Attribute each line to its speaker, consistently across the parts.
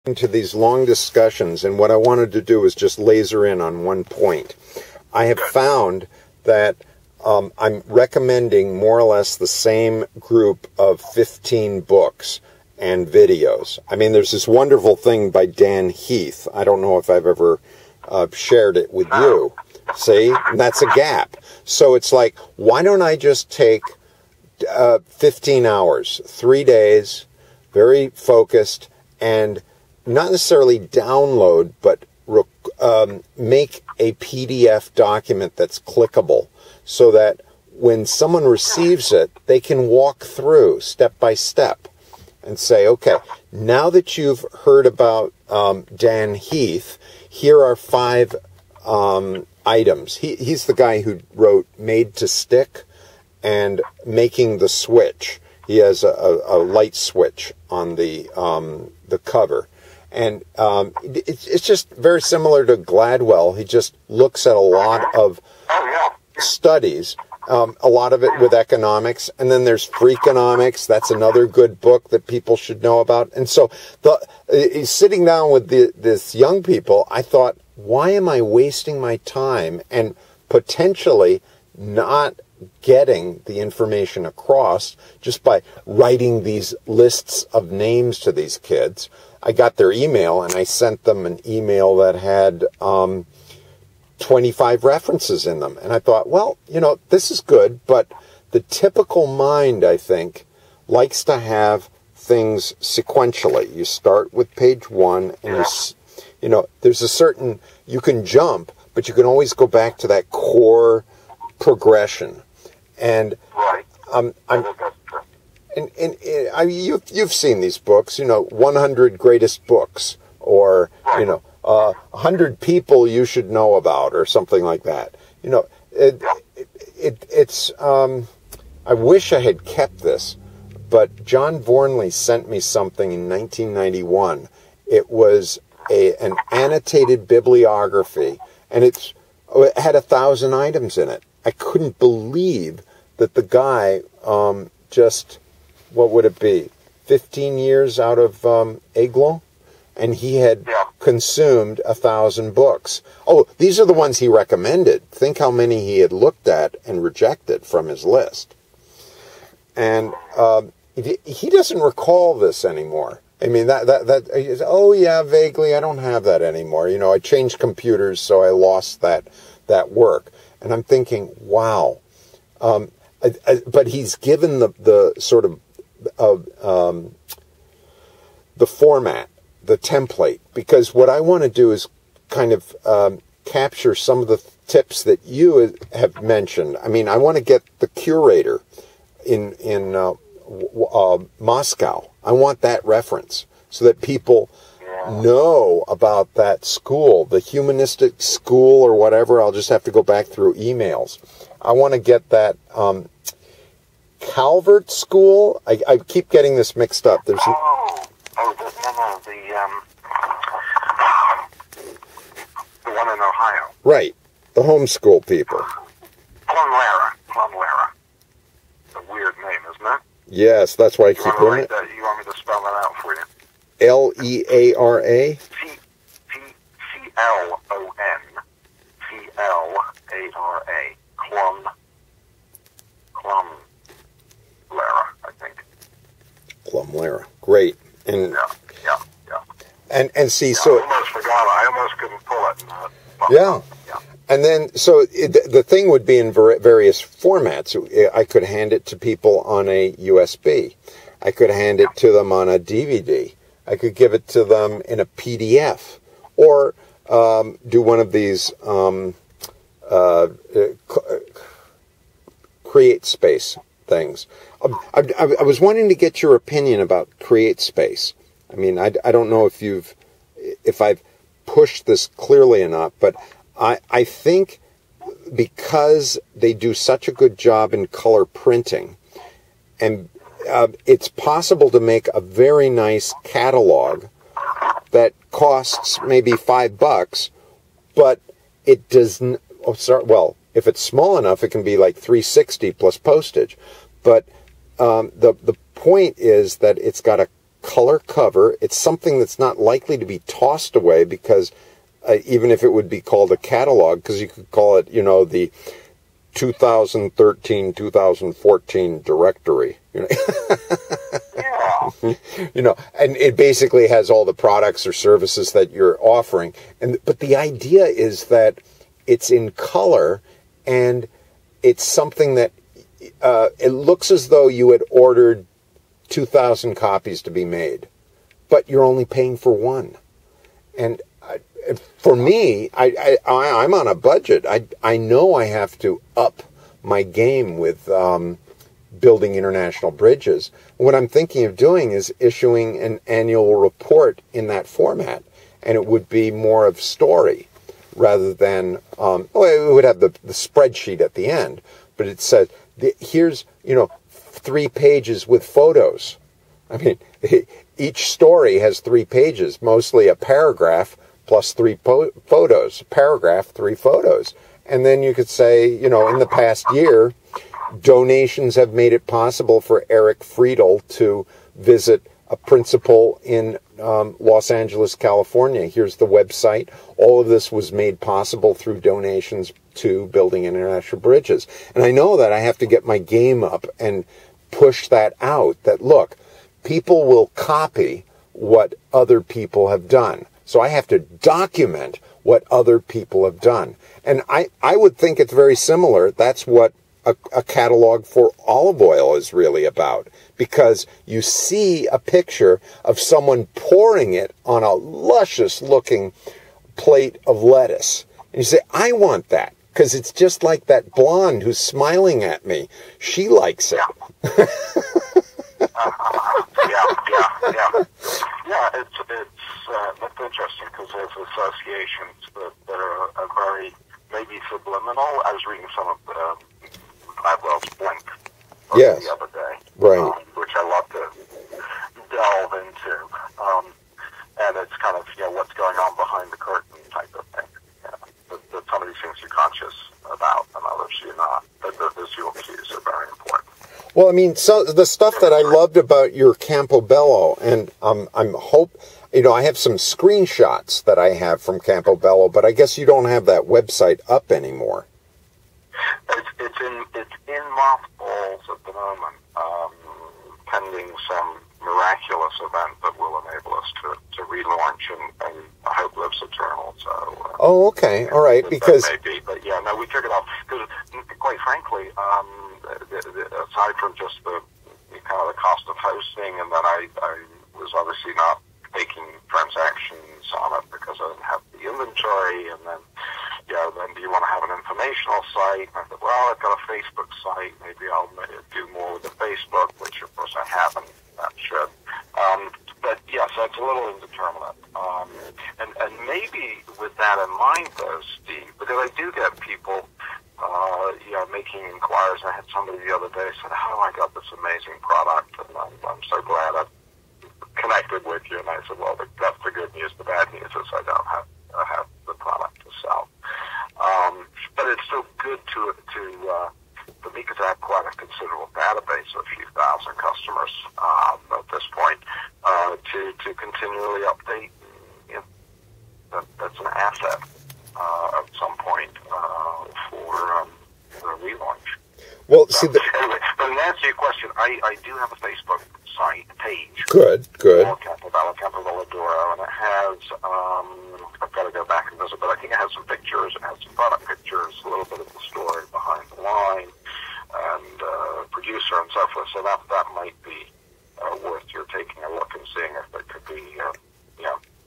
Speaker 1: into these long discussions, and what I wanted to do is just laser in on one point. I have found that I'm recommending more or less the same group of 15 books and videos. I mean, there's this wonderful thing by Dan Heath. I don't know if I've ever shared it with you. See? And that's a gap. So it's like, why don't I just take 15 hours, 3 days, very focused, and not necessarily download, but make a PDF document that's clickable so that when someone receives it, they can walk through step by step and say, okay, now that you've heard about Dan Heath, here are 5 items. He's the guy who wrote Made to Stick and Making the Switch. He has a light switch on the cover. And it's just very similar to Gladwell. He just looks at a lot of studies, a lot of it with economics. And then there's Freakonomics. That's another good book that people should know about. And so sitting down with this young people, I thought, why am I wasting my time and potentially not getting the information across just by writing these lists of names to these kids? I got their email, and I sent them an email that had 25 references in them. And I thought, well, this is good, but the typical mind, I think, likes to have things sequentially. You start with page 1, and there's a certain, you can jump, but you can always go back to that core progression. And you've seen these books, 100 greatest books, or 100 people you should know about, or something like that. It's I wish I had kept this, but John Vornley sent me something in 1991. It was an annotated bibliography, and it had 1,000 items in it. I couldn't believe that the guy what would it be, 15 years out of Aglo, and he had consumed 1,000 books. Oh, these are the ones he recommended. Think how many he had looked at and rejected from his list. And he doesn't recall this anymore. I mean, oh yeah, vaguely, I don't have that anymore. I changed computers, so I lost that work. And I'm thinking, wow. But he's given the sort of the format, the template, because what I want to do is kind of capture some of the tips that you have mentioned. I mean, I want to get the curator in Moscow. I want that reference so that people know about that school, the humanistic school or whatever. I'll just have to go back through emails. I want to get that Calvert School. I keep getting this mixed up. There's
Speaker 2: the one in Ohio.
Speaker 1: Right, the homeschool people.
Speaker 2: Plumlara. It's a weird name, isn't it?
Speaker 1: Yes, that's why I keep doing it.
Speaker 2: You want me to spell that out for you?
Speaker 1: Leara.
Speaker 2: Plumlara, I think.
Speaker 1: Plumlara, great. And
Speaker 2: yeah.
Speaker 1: And see,
Speaker 2: I almost forgot. I almost couldn't pull it.
Speaker 1: Yeah. And then, so the thing would be in various formats. I could hand it to people on a USB. I could hand it to them on a DVD. I could give it to them in a PDF, or do one of these Create Space things. I was wanting to get your opinion about Create Space. I mean, I don't know if I've pushed this clearly enough, but I think because they do such a good job in color printing, and it's possible to make a very nice catalog that costs maybe $5, but it doesn't. Well, if it's small enough, it can be like $3.60 plus postage. But the point is that it's got a color cover. It's something that's not likely to be tossed away, because even if it would be called a catalog, because you could call it, the 2013-2014 directory.
Speaker 2: Yeah.
Speaker 1: And it basically has all the products or services that you're offering. But the idea is that it's in color, and it's something that it looks as though you had ordered 2,000 copies to be made, but you're only paying for one. And for me, I'm on a budget. I know I have to up my game with building international bridges. What I'm thinking of doing is issuing an annual report in that format, and it would be more of story rather than, it would have the spreadsheet at the end, but it said, here's, 3 pages with photos. I mean, each story has 3 pages, mostly a paragraph plus 3 photos, paragraph, 3 photos. And then you could say, in the past year, donations have made it possible for Eric Friedel to visit a principal in Los Angeles, California. Here's the website. All of this was made possible through donations to Building International Bridges. And I know that I have to get my game up and push that out, that, look, people will copy what other people have done. So I have to document what other people have done. And I would think it's very similar. That's what a catalog for olive oil is really about, because you see a picture of someone pouring it on a luscious looking plate of lettuce. And you say, I want that, because it's just like that blonde who's smiling at me. She likes it.
Speaker 2: Yeah, that's interesting, because there's associations that are very, maybe subliminal. I was reading some of Gladwell's Blink the other day,
Speaker 1: right,
Speaker 2: which I love to delve into, and it's kind of, what's going on behind the curtain type of thing. That some of these things you're conscious about, and others you're not. But the visual cues are very important.
Speaker 1: Well, I mean, so the stuff that I loved about your Campobello, and I have some screenshots that I have from Campobello, but I guess you don't have that website up anymore.
Speaker 2: It's in mothballs at the moment, pending some miraculous event that will enable us to relaunch, and I hope lives eternal. So.
Speaker 1: Oh, okay, all right, because.
Speaker 2: That may be, but we took it off because, quite frankly, aside from just the kind of the cost of hosting, and then I was obviously not making transactions on it because I didn't have the inventory, and then then do you want to have an informational site? And I thought, well, I've got a Facebook site. Maybe I'll do more with the Facebook, which of course I haven't. That should. But yes, that's a little indeterminate. And maybe with that in mind, though, Steve, because I do get people, making inquiries. I had somebody the other day said, "Oh, I got this amazing product, and I'm so glad I connected with you." And I said, "Well, that's the good news. The bad news is I don't have the product to sell." But it's still good for me, because I have quite a considerable database of a few thousand customers at this point, to continually update. That's an asset at some point for the relaunch.
Speaker 1: Well,
Speaker 2: so, anyway, but in answer to your question, I do have a Facebook site page.
Speaker 1: Good.
Speaker 2: Campobello Duro, and it has, I've got to go back and visit, but I think it has some pictures, it has some product pictures, a little bit of the story behind the line, and producer and so forth, so that might be worth your taking a look and seeing if it could be,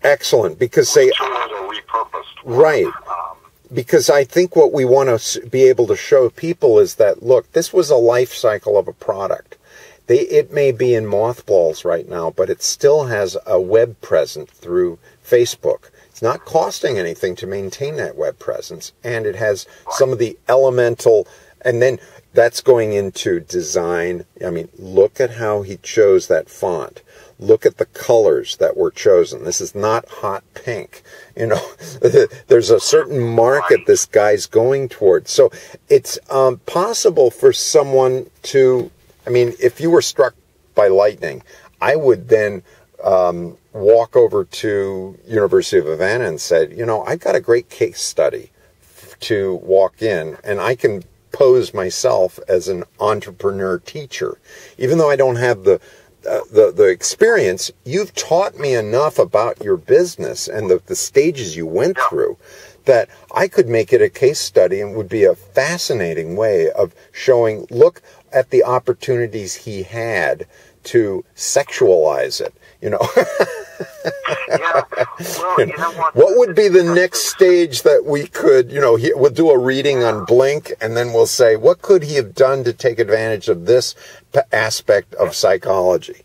Speaker 1: excellent, because tools
Speaker 2: are repurposed.
Speaker 1: Right. Because I think what we want to be able to show people is that, look, this was a life cycle of a product. It may be in mothballs right now, but it still has a web presence through Facebook. It's not costing anything to maintain that web presence, and it has some of the elemental, and then that's going into design. I mean, look at how he chose that font. Look at the colors that were chosen. This is not hot pink. There's a certain market this guy's going towards. So it's possible for someone to, I mean, if you were struck by lightning, I would then walk over to University of Havana and said, I've got a great case study to walk in, and I can pose myself as an entrepreneur teacher. Even though I don't have the experience, you've taught me enough about your business and the stages you went through that I could make it a case study, and would be a fascinating way of showing, look at the opportunities he had to sexualize it.
Speaker 2: Yeah. Well,
Speaker 1: what would be the next stage that we could, we'll do a reading on Blink, and then we'll say, what could he have done to take advantage of this aspect of psychology?